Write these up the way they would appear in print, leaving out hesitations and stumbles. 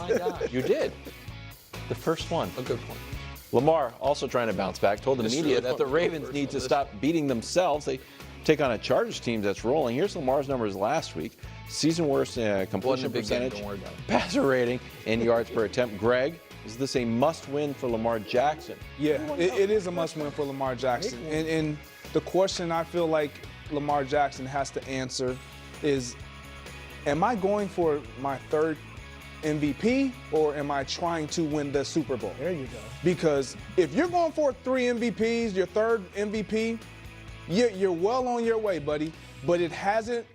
my gosh. You did. The first one. A good point. Lamar also trying to bounce back. Told the media that the Ravens need to stop beating themselves. They take on a Chargers team that's rolling. Here's Lamar's numbers last week. Season worst completion percentage, passer rating, and yards per attempt. Greg, is this a must-win for Lamar Jackson? Yeah, it is a must-win for Lamar Jackson. And the question I feel like Lamar Jackson has to answer is, am I going for my third MVP or am I trying to win the Super Bowl? There you go. Because if you're going for 3 MVPs, your third MVP, you're well on your way, buddy. But it hasn't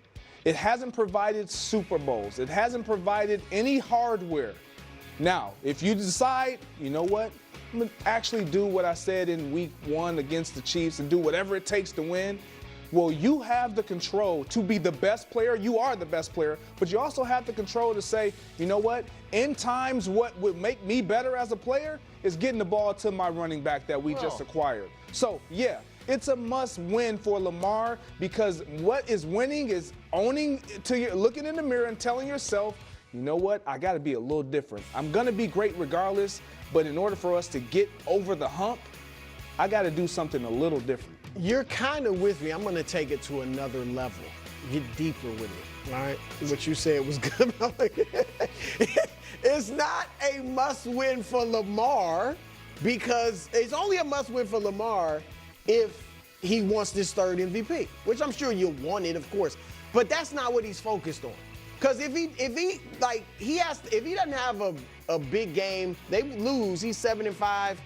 provided Super Bowls. It hasn't provided any hardware. Now, if you decide, you know what, I'm going to actually do what I said in week 1 against the Chiefs and do whatever it takes to win, well, you have the control to be the best player. You are the best player, but you also have the control to say, you know what, in times what would make me better as a player is getting the ball to my running back that we just acquired. So, yeah, it's a must-win for Lamar because what is winning is owning to your, looking in the mirror and telling yourself, you know what, I got to be a little different. I'm going to be great regardless, but in order for us to get over the hump, I got to do something a little different. You're kind of with me. I'm going to take it to another level, get deeper with it, all right? What you said was good. It's not a must-win for Lamar because it's only a must-win for Lamar if he wants this third MVP, which I'm sure you'll want it, of course. But that's not what he's focused on. Because if he doesn't have a big game, they lose. He's 7-5.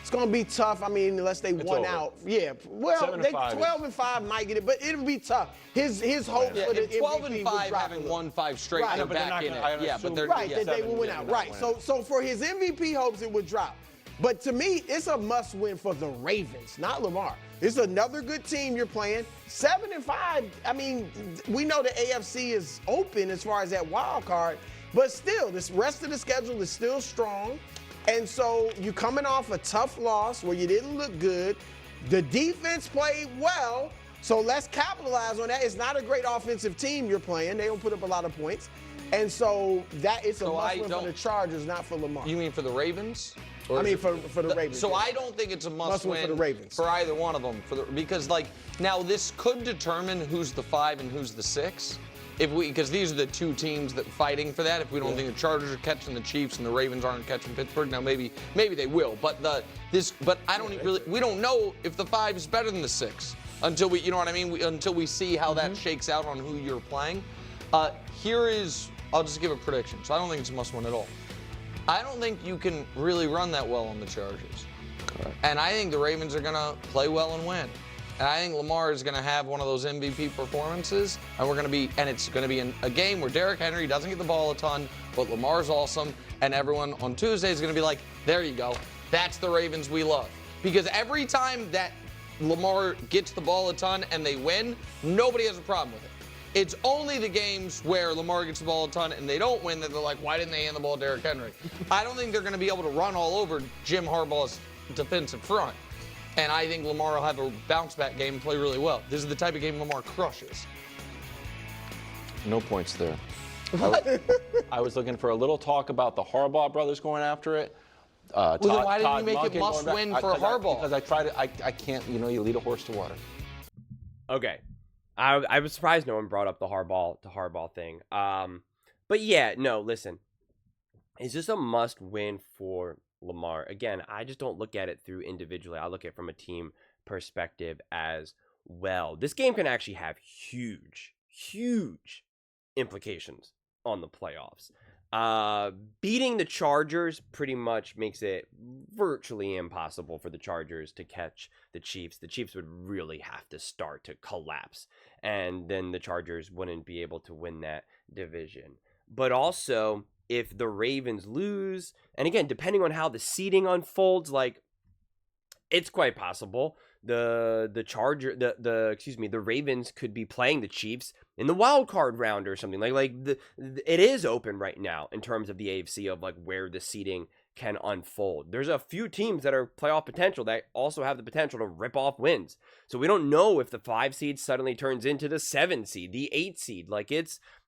It's going to be tough. I mean, unless they won out. Yeah. Well, 12-5 might get it, but it'll be tough. His hope for the MVP 12-5 having won 5 straight right. and back in it. Yeah, but they're right, that they will win out. Right. So for his MVP hopes, it would drop. But to me, it's a must-win for the Ravens, not Lamar. It's another good team you're playing. 7-5. I mean, we know the AFC is open as far as that wild card, but still, this rest of the schedule is still strong. And so you're coming off a tough loss where you didn't look good. The defense played well, so let's capitalize on that. It's not a great offensive team you're playing. They don't put up a lot of points. And so that it's a must-win for the Chargers, not for Lamar. You mean for the Ravens? I mean for the Ravens. So I don't think it's a must-win for the Ravens. for either one of them. Because now this could determine who's the 5 and who's the 6. Because these are the 2 teams that fighting for that. If we don't think the Chargers are catching the Chiefs and the Ravens aren't catching Pittsburgh, now maybe they will. But I don't really. We don't know if the 5 is better than the 6 until we, you know what I mean? Until we see how that shakes out on who you're playing. I'll just give a prediction. So I don't think it's a must-win at all. I don't think you can really run that well on the Chargers. Correct. And I think the Ravens are going to play well and win. And I think Lamar is going to have one of those MVP performances, and it's going to be in a game where Derrick Henry doesn't get the ball a ton, but Lamar's awesome, and everyone on Tuesday is going to be like, there you go. That's the Ravens we love. Because every time that Lamar gets the ball a ton and they win, nobody has a problem with it. It's only the games where Lamar gets the ball a ton and they don't win that they're like, why didn't they hand the ball to Derrick Henry? I don't think they're going to be able to run all over Jim Harbaugh's defensive front. And I think Lamar will have a bounce-back game and play really well. This is the type of game Lamar crushes. No points there. I was looking for a little talk about the Harbaugh brothers going after it. Then why didn't you make it must-win for Harbaugh? Because I tried it. I can't. You lead a horse to water. Okay. I was surprised no one brought up the Harbaugh thing. But yeah, no, listen. It's just a must-win for Lamar. Again, I just don't look at it through individually. I look at it from a team perspective as well. This game can actually have huge implications on the playoffs. Beating the Chargers pretty much makes it virtually impossible for the Chargers to catch the Chiefs. The Chiefs would really have to start to collapse, and then the Chargers wouldn't be able to win that division. But also, if the Ravens lose, and again, depending on how the seeding unfolds, it's quite possible the Ravens could be playing the Chiefs in the wild card round or something. It is open right now in terms of the AFC of where the seeding can unfold. There's a few teams that are playoff potential that also have the potential to rip off wins. So we don't know if the 5 seed suddenly turns into the 7 seed, the 8 seed.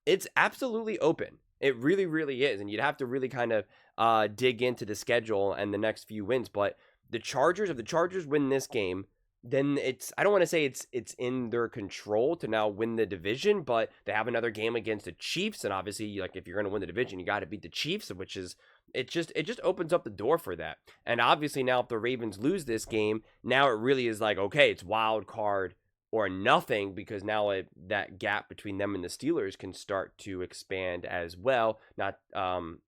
It's absolutely open. It really, really is. And you'd have to really kind of dig into the schedule and the next few wins. But the Chargers, if the Chargers win this game, then I don't want to say it's in their control to now win the division, but they have another game against the Chiefs. And obviously, like, if you're going to win the division, you got to beat the Chiefs, which is, it just opens up the door for that. And obviously now if the Ravens lose this game, now it really is like, okay, it's wild card or nothing, because now that gap between them and the Steelers can start to expand as well. And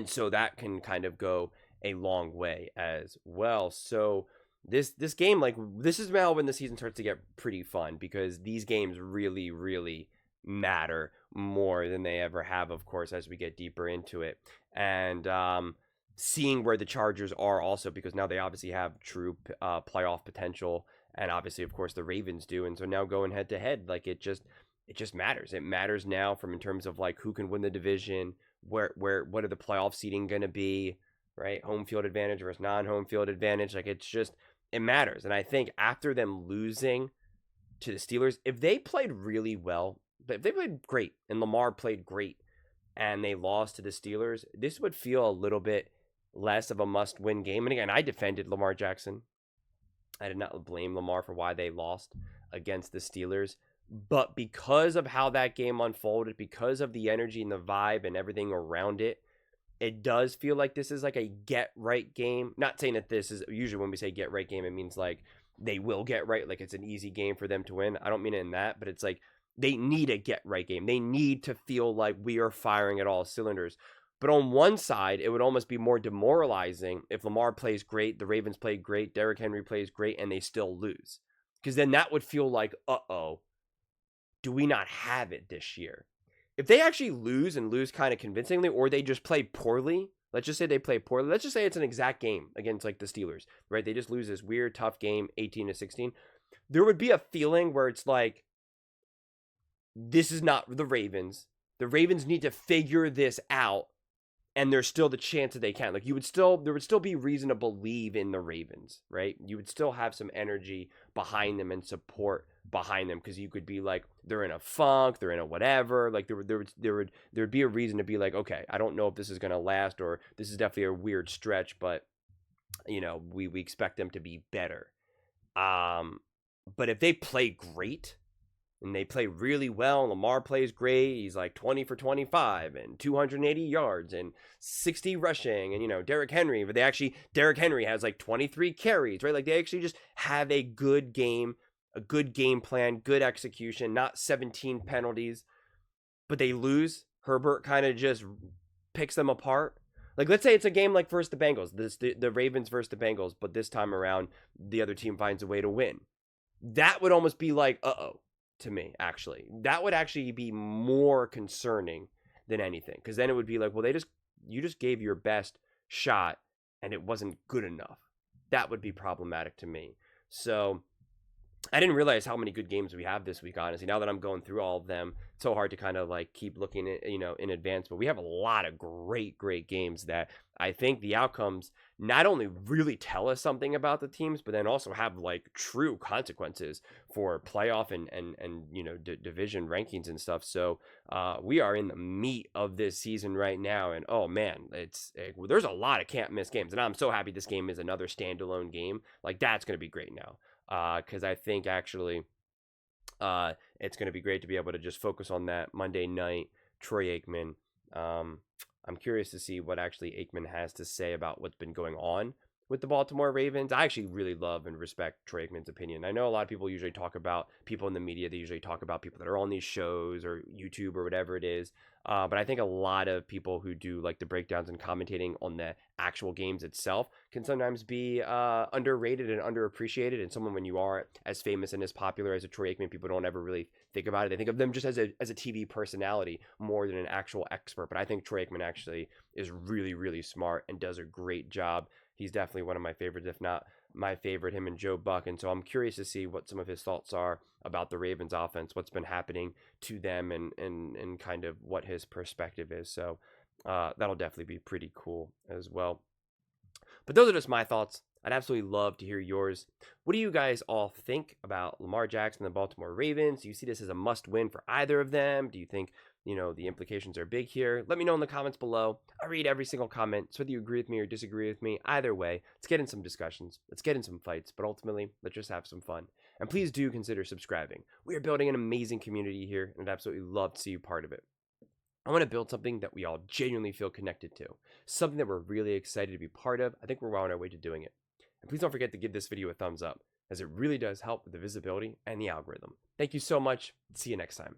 so that can kind of go a long way as well. So this game, like, this is now when the season starts to get pretty fun, because these games really, really matter more than they ever have, of course, as we get deeper into it. And seeing where the Chargers are also, because now they obviously have true playoff potential. And obviously, of course, the Ravens do. And so now going head to head, like, it just matters. It matters now from in terms of like who can win the division, what are the playoff seeding going to be, right? Home field advantage versus non-home field advantage. Like, it matters. And I think after them losing to the Steelers, if they played really well, but if they played great and Lamar played great and they lost to the Steelers, this would feel a little bit less of a must-win game. And again, I defended Lamar Jackson. I did not blame Lamar for why they lost against the Steelers. But because of how that game unfolded, because of the energy and the vibe and everything around it, it does feel like this is like a get-right game. Not saying that this is, usually when we say get-right game, it means like they will get right, like it's an easy game for them to win. I don't mean it in that, but it's like they need a get-right game. They need to feel like we are firing at all cylinders. But on one side, it would almost be more demoralizing if Lamar plays great, the Ravens play great, Derrick Henry plays great, and they still lose. Because then that would feel like, uh-oh, do we not have it this year? If they actually lose and lose kind of convincingly, or they just play poorly, let's just say they play poorly. Let's just say it's an exact game against like the Steelers, right? They just lose this weird, tough game, 18-16. There would be a feeling where it's like, this is not the Ravens. The Ravens need to figure this out. And there's still the chance that they can. Like, there would still be reason to believe in the Ravens, right? You would still have some energy behind them and support behind them, because you could be like, they're in a funk, they're in a whatever. Like, there would be a reason to be like, okay, I don't know if this is going to last, or this is definitely a weird stretch, but you know, we expect them to be better. But if they play great, and they play really well, Lamar plays great, he's like 20 for 25 and 280 yards and 60 rushing, and, you know, Derrick Henry, but Derrick Henry has like 23 carries, right? Like, they actually just have a good game plan, good execution, not 17 penalties, but they lose. Herbert kind of just picks them apart. Like, let's say it's a game like versus the Bengals, the Ravens versus the Bengals, but this time around, the other team finds a way to win. That would almost be like, uh-oh. To me, actually, that would actually be more concerning than anything, because then it would be like, well, you just gave your best shot and it wasn't good enough. That would be problematic to me. So I didn't realize how many good games we have this week, honestly. Now that I'm going through all of them, it's so hard to kind of like keep looking at, you know, in advance, but we have a lot of great games that I think the outcomes not only really tell us something about the teams, but then also have like true consequences for playoff and you know, division rankings and stuff. So we are in the meat of this season right now, and oh man, there's a lot of can't miss games, and I'm so happy this game is another standalone game. Like, that's going to be great now. Because I think actually it's going to be great to be able to just focus on that Monday night, Troy Aikman. I'm curious to see what actually Aikman has to say about what's been going on with the Baltimore Ravens. I actually really love and respect Troy Aikman's opinion. I know a lot of people usually talk about people in the media. They usually talk about people that are on these shows or YouTube or whatever it is. But I think a lot of people who do like the breakdowns and commentating on the actual games itself can sometimes be underrated and underappreciated. And someone, when you are as famous and as popular as a Troy Aikman, people don't ever really think about it. They think of them just as a TV personality more than an actual expert. But I think Troy Aikman actually is really, really smart and does a great job. He's definitely one of my favorites, if not my favorite, him and Joe Buck. And so I'm curious to see what some of his thoughts are about the Ravens offense, what's been happening to them, and kind of what his perspective is. So that'll definitely be pretty cool as well. But those are just my thoughts. I'd absolutely love to hear yours. What do you guys all think about Lamar Jackson and the Baltimore Ravens? Do you see this as a must-win for either of them? Do you think You know, the implications are big here. Let me know in the comments below. I read every single comment, so whether you agree with me or disagree with me, either way, let's get in some discussions. Let's get in some fights, but ultimately, let's just have some fun. And please do consider subscribing. We are building an amazing community here, and I'd absolutely love to see you part of it. I want to build something that we all genuinely feel connected to, something that we're really excited to be part of. I think we're well on our way to doing it. And please don't forget to give this video a thumbs up, as it really does help with the visibility and the algorithm. Thank you so much. See you next time.